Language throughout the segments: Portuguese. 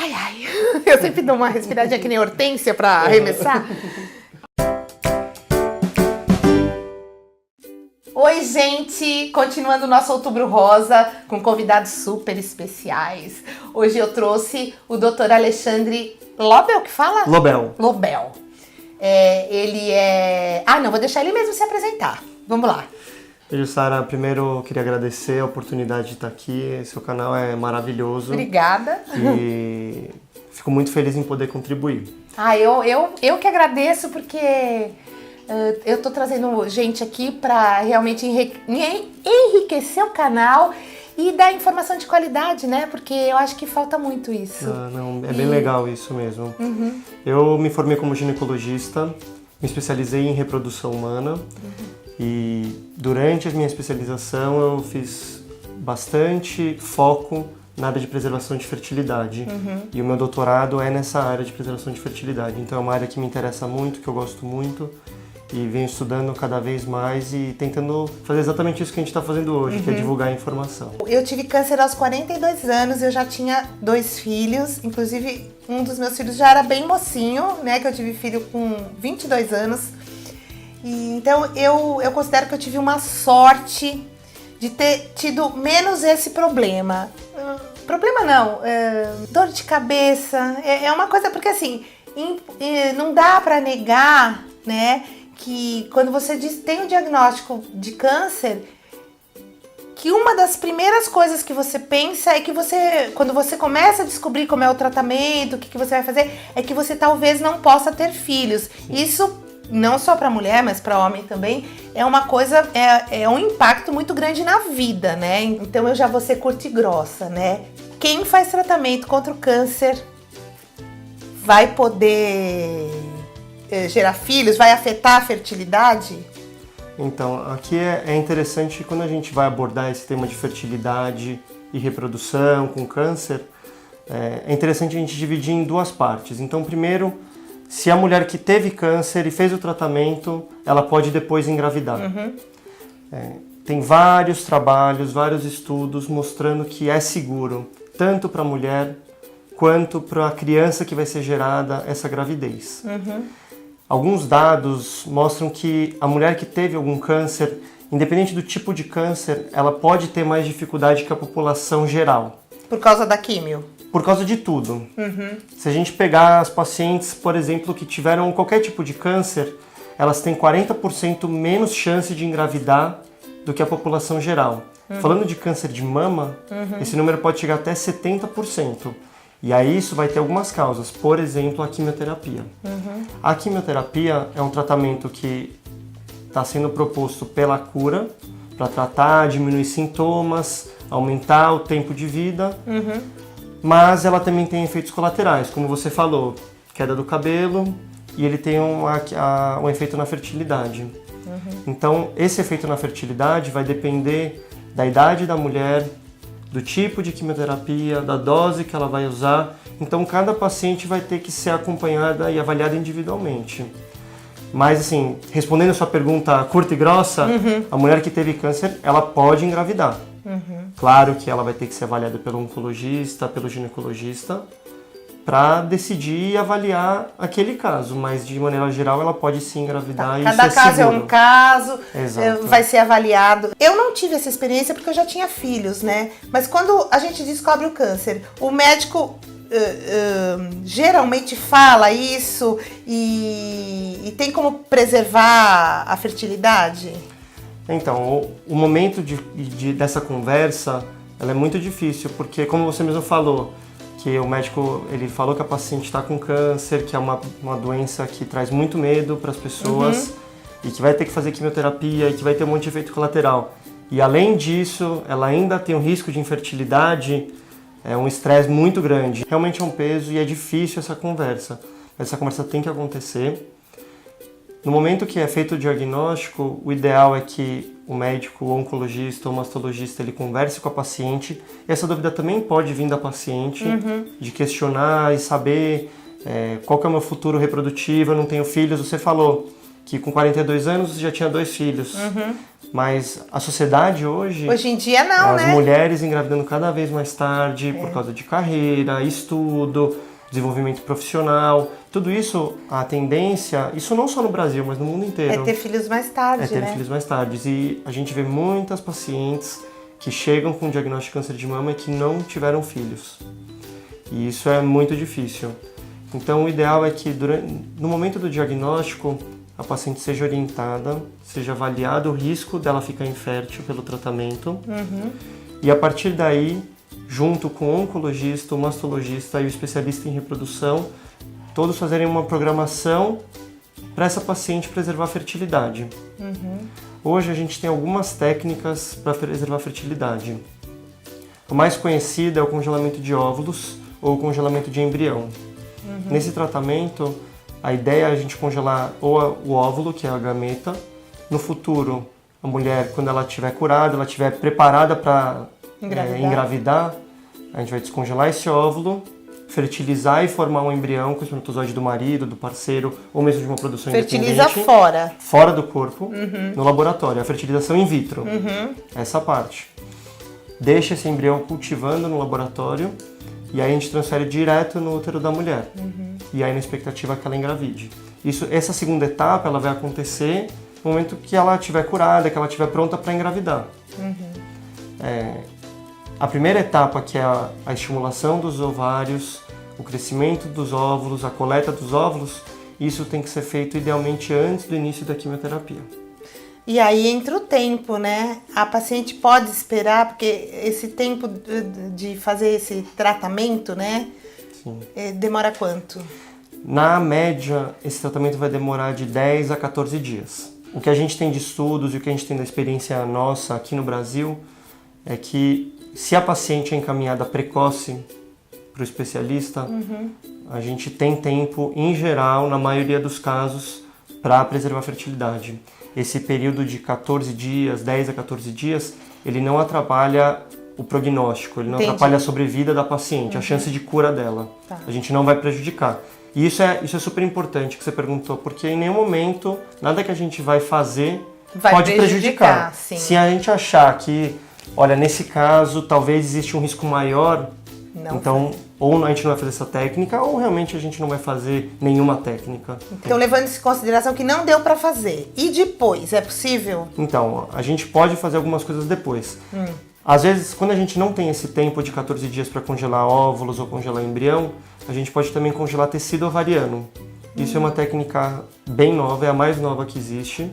Ai, ai. Eu sempre dou uma respiradinha que nem Hortência pra arremessar. Oi, gente! Continuando o nosso Outubro Rosa com convidados super especiais. Hoje eu trouxe o Dr. Alexandre Lobel, que fala? Lobel. Lobel. Ele é... não, vou deixar ele mesmo se apresentar. Vamos lá. Beijo, Sara. Primeiro, eu queria agradecer a oportunidade de estar aqui. Seu canal é maravilhoso. Obrigada. E fico muito feliz em poder contribuir. Eu que agradeço, porque eu tô trazendo gente aqui para realmente enriquecer o canal e dar informação de qualidade, né? Porque eu acho que falta muito isso. Bem legal isso mesmo. Uhum. Eu me formei como ginecologista, me especializei em reprodução humana. E durante a minha especialização eu fiz bastante foco na área de preservação de fertilidade. E o meu doutorado é nessa área de preservação de fertilidade. Então é uma área que me interessa muito, que eu gosto muito. E venho estudando cada vez mais e tentando fazer exatamente isso que a gente está fazendo hoje, que é divulgar a informação. Eu tive câncer aos 42 anos, eu já tinha 2 filhos. Inclusive, um dos meus filhos já era bem mocinho, né? Que eu tive filho com 22 anos. Então, eu considero que eu tive uma sorte de ter tido menos esse problema. Problema não, dor de cabeça, é uma coisa, porque assim, não dá pra negar, né, que quando você tem o diagnóstico de câncer, que uma das primeiras coisas que você pensa é que quando você começa a descobrir como é o tratamento, o que você vai fazer, é que você talvez não possa ter filhos. Isso não só para mulher, mas para homem também, é uma coisa, é um impacto muito grande na vida, né? Então eu já vou ser curta e grossa, né? Quem faz tratamento contra o câncer vai poder gerar filhos, vai afetar a fertilidade? Então, aqui é interessante quando a gente vai abordar esse tema de fertilidade e reprodução com câncer, é interessante a gente dividir em 2 partes. Então, primeiro, se a mulher que teve câncer e fez o tratamento, ela pode depois engravidar. Tem vários trabalhos, vários estudos mostrando que é seguro, tanto para a mulher quanto para a criança que vai ser gerada essa gravidez. Alguns dados mostram que a mulher que teve algum câncer, independente do tipo de câncer, ela pode ter mais dificuldade que a população geral. Por causa da químio? Por causa de tudo. Se a gente pegar as pacientes, por exemplo, que tiveram qualquer tipo de câncer, elas têm 40% menos chance de engravidar do que a população geral. Falando de câncer de mama, esse número pode chegar até 70%. E aí isso vai ter algumas causas, por exemplo, a quimioterapia. A quimioterapia é um tratamento que está sendo proposto pela cura, para tratar, diminuir sintomas, aumentar o tempo de vida. Mas ela também tem efeitos colaterais, como você falou, queda do cabelo, e ele tem um efeito na fertilidade. Então, esse efeito na fertilidade vai depender da idade da mulher, do tipo de quimioterapia, da dose que ela vai usar. Então, cada paciente vai ter que ser acompanhada e avaliada individualmente. Mas, assim, respondendo a sua pergunta curta e grossa, a mulher que teve câncer, ela pode engravidar. Claro que ela vai ter que ser avaliada pelo oncologista, pelo ginecologista, para decidir e avaliar aquele caso, mas de maneira geral ela pode sim engravidar. Cada caso é um caso, vai ser avaliado. Eu não tive essa experiência porque eu já tinha filhos, né? Mas quando a gente descobre o câncer, o médico geralmente fala isso e tem como preservar a fertilidade? Então, o momento dessa conversa, ela é muito difícil, porque como você mesmo falou, que o médico ele falou que a paciente está com câncer, que é uma doença que traz muito medo para as pessoas e que vai ter que fazer quimioterapia e que vai ter um monte de efeito colateral. E além disso, ela ainda tem um risco de infertilidade, é um estresse muito grande. Realmente é um peso e é difícil essa conversa, mas essa conversa tem que acontecer. No momento que é feito o diagnóstico, o ideal é que o médico, o oncologista ou o mastologista, ele converse com a paciente. E essa dúvida também pode vir da paciente, de questionar e saber qual que é o meu futuro reprodutivo, eu não tenho filhos. Você falou que com 42 anos já tinha 2 filhos. Mas a sociedade hoje... Hoje em dia não, as né? mulheres engravidando cada vez mais tarde por causa de carreira, estudo, desenvolvimento profissional. Tudo isso, a tendência, isso não só no Brasil, mas no mundo inteiro. É ter filhos mais tarde, É ter né? filhos mais tarde. E a gente vê muitas pacientes que chegam com diagnóstico de câncer de mama e que não tiveram filhos. E isso é muito difícil. Então o ideal é que no momento do diagnóstico a paciente seja orientada, seja avaliado o risco dela ficar infértil pelo tratamento. E a partir daí, junto com o oncologista, o mastologista e o especialista em reprodução, todos fazerem uma programação para essa paciente preservar a fertilidade. Hoje a gente tem algumas técnicas para preservar a fertilidade. O mais conhecido é o congelamento de óvulos ou o congelamento de embrião. Nesse tratamento, a ideia é a gente congelar o óvulo, que é a gameta. No futuro, a mulher, quando ela estiver curada, ela estiver preparada para engravidar, a gente vai descongelar esse óvulo, fertilizar e formar um embrião com o espermatozoide do marido, do parceiro, ou mesmo de uma produção Fertiliza independente. Fora do corpo, no laboratório. A fertilização in vitro. Essa parte. Deixa esse embrião cultivando no laboratório e aí a gente transfere direto no útero da mulher. E aí na expectativa que ela engravide. Essa segunda etapa ela vai acontecer no momento que ela estiver curada, que ela estiver pronta para engravidar. A primeira etapa, que é a estimulação dos ovários, o crescimento dos óvulos, a coleta dos óvulos, isso tem que ser feito idealmente antes do início da quimioterapia. E aí entra o tempo, né? A paciente pode esperar, porque esse tempo de fazer esse tratamento, né? Sim. Demora quanto? Na média, esse tratamento vai demorar de 10 a 14 dias. O que a gente tem de estudos e o que a gente tem da experiência nossa aqui no Brasil é que se a paciente é encaminhada precoce para o especialista, a gente tem tempo, em geral, na maioria dos casos, para preservar a fertilidade. Esse período de 14 dias, 10 a 14 dias, ele não atrapalha o prognóstico, ele não atrapalha a sobrevida da paciente, a chance de cura dela. A gente não vai prejudicar. E isso é super importante que você perguntou, porque em nenhum momento, nada que a gente vai fazer pode prejudicar. Sim. Se a gente achar que, olha, nesse caso, talvez existe um risco maior, então ou a gente não vai fazer essa técnica, ou realmente a gente não vai fazer nenhuma técnica. Então, levando isso em consideração que não deu para fazer. E depois, é possível? Então, a gente pode fazer algumas coisas depois. Às vezes, quando a gente não tem esse tempo de 14 dias para congelar óvulos ou congelar embrião, a gente pode também congelar tecido ovariano. Isso é uma técnica bem nova, é a mais nova que existe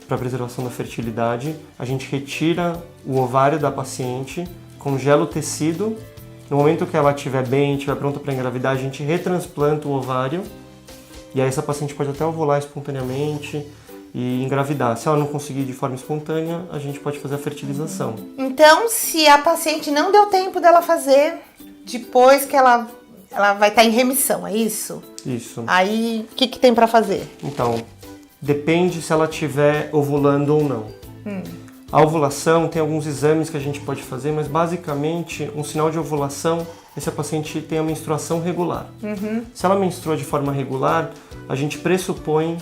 para preservação da fertilidade. A gente retira o ovário da paciente, congela o tecido. No momento que ela estiver bem, estiver pronta para engravidar, a gente retransplanta o ovário. E aí essa paciente pode até ovular espontaneamente e engravidar. Se ela não conseguir de forma espontânea, a gente pode fazer a fertilização. Então, se a paciente não deu tempo dela fazer, depois que ela vai estar em remissão, é isso? Isso. Aí, o que tem para fazer? Então, depende se ela estiver ovulando ou não. A ovulação tem alguns exames que a gente pode fazer, mas basicamente um sinal de ovulação é se a paciente tem a menstruação regular. Se ela menstrua de forma regular, a gente pressupõe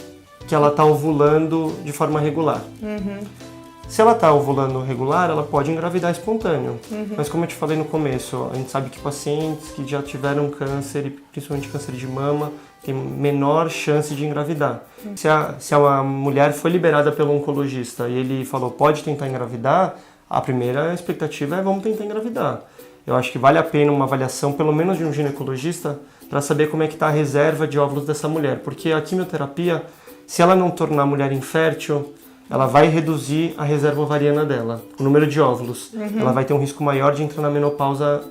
que ela está ovulando de forma regular. Se ela está ovulando regular, ela pode engravidar espontâneo. Mas como eu te falei no começo, a gente sabe que pacientes que já tiveram câncer, e principalmente câncer de mama, tem menor chance de engravidar. Se a mulher foi liberada pelo oncologista e ele falou pode tentar engravidar, a primeira expectativa é vamos tentar engravidar. Eu acho que vale a pena uma avaliação, pelo menos de um ginecologista, para saber como é que está a reserva de óvulos dessa mulher. Porque a quimioterapia, se ela não tornar a mulher infértil, ela vai reduzir a reserva ovariana dela, o número de óvulos. Ela vai ter um risco maior de entrar na menopausa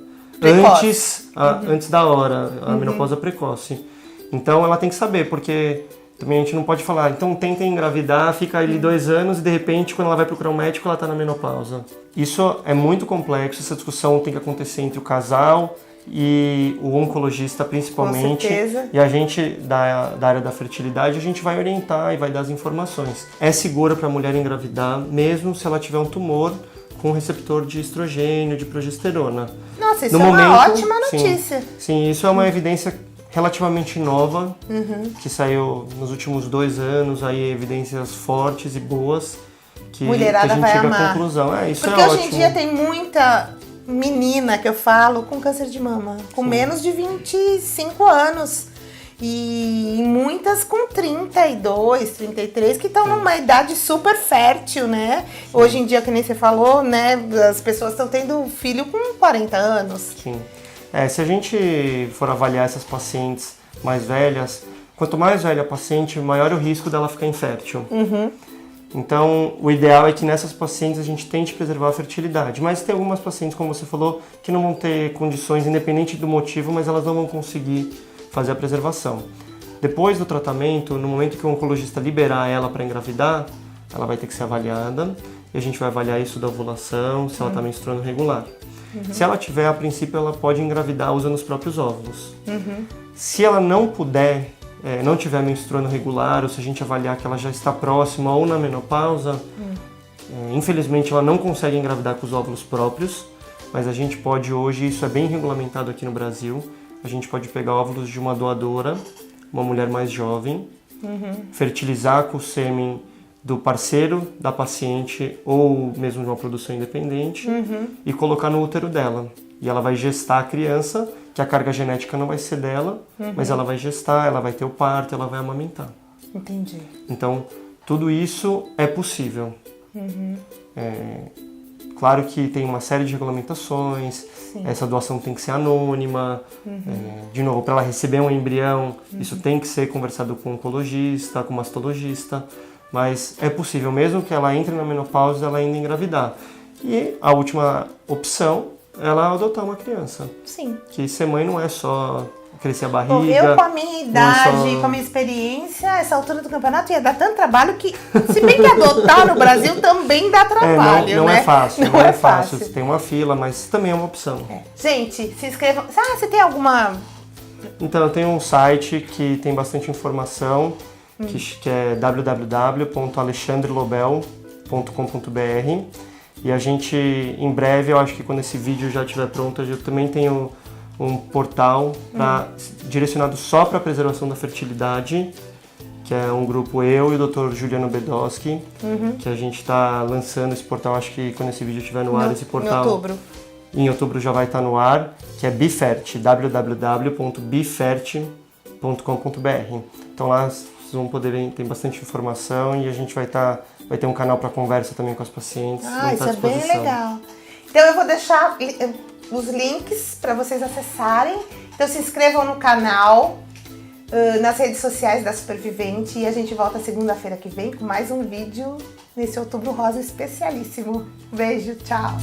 antes da hora, a menopausa precoce. Então ela tem que saber, porque também a gente não pode falar, então tenta engravidar, fica ali 2 anos e de repente quando ela vai procurar um médico ela está na menopausa. Isso é muito complexo, essa discussão tem que acontecer entre o casal e o oncologista principalmente. Com certeza. E a gente da área da fertilidade, a gente vai orientar e vai dar as informações. É segura para a mulher engravidar, mesmo se ela tiver um tumor com receptor de estrogênio, de progesterona. Nossa, isso é uma ótima notícia. Sim, isso é uma evidência relativamente nova, que saiu nos últimos 2 anos, aí evidências fortes e boas, que Mulherada a gente vai chega amar. à conclusão. Isso porque é hoje ótimo. em dia tem muita menina que eu falo com câncer de mama, com menos de 25 anos. E muitas com 32, 33, que estão numa idade super fértil, né? Hoje em dia, que nem você falou, né? As pessoas estão tendo filho com 40 anos. Sim. Se a gente for avaliar essas pacientes mais velhas, quanto mais velha a paciente, maior o risco dela ficar infértil. Então, o ideal é que nessas pacientes a gente tente preservar a fertilidade. Mas tem algumas pacientes, como você falou, que não vão ter condições, independente do motivo, mas elas não vão conseguir fazer a preservação. Depois do tratamento, no momento que o oncologista liberar ela para engravidar, ela vai ter que ser avaliada e a gente vai avaliar isso da ovulação, se ela está menstruando regular. Se ela tiver, a princípio, ela pode engravidar usando os próprios óvulos. Se ela não puder, não tiver menstruando regular, ou se a gente avaliar que ela já está próxima ou na menopausa, infelizmente ela não consegue engravidar com os óvulos próprios, mas a gente pode hoje, isso é bem regulamentado aqui no Brasil, a gente pode pegar óvulos de uma doadora, uma mulher mais jovem, fertilizar com o sêmen do parceiro da paciente ou mesmo de uma produção independente e colocar no útero dela. E ela vai gestar a criança, que a carga genética não vai ser dela, mas ela vai gestar, ela vai ter o parto, ela vai amamentar. Entendi. Então, tudo isso é possível. Claro que tem uma série de regulamentações, essa doação tem que ser anônima, de novo, para ela receber um embrião, isso tem que ser conversado com um oncologista, com um mastologista, mas é possível, mesmo que ela entre na menopausa, ela ainda engravidar. E a última opção é ela adotar uma criança. Sim. Que ser mãe não é só crescer a barriga. Bom, eu com a minha idade, só... com a minha experiência, essa altura do campeonato ia dar tanto trabalho que, se bem que adotar no Brasil também dá trabalho, não né? é fácil, não é fácil. Tem uma fila, mas também é uma opção. Gente, se inscrevam. Você tem alguma... Então, eu tenho um site que tem bastante informação, que é www.alexandrelobel.com.br. E a gente, em breve, eu acho que quando esse vídeo já estiver pronto, eu também tenho um portal direcionado só para a preservação da fertilidade, que é um grupo eu e o Dr. Juliano Bedowski, que a gente está lançando esse portal, acho que quando esse vídeo estiver no ar, esse portal... Em outubro. Em outubro já vai estar no ar, que é Bifert, www.bifert.com.br. Então lá vocês vão poder ter bastante informação e a gente vai ter um canal para conversa também com as pacientes. Isso é bem legal. Então eu vou deixar os links para vocês acessarem. Então se inscrevam no canal, nas redes sociais da Supervivente, e a gente volta segunda-feira que vem com mais um vídeo nesse Outubro Rosa especialíssimo. Beijo, tchau!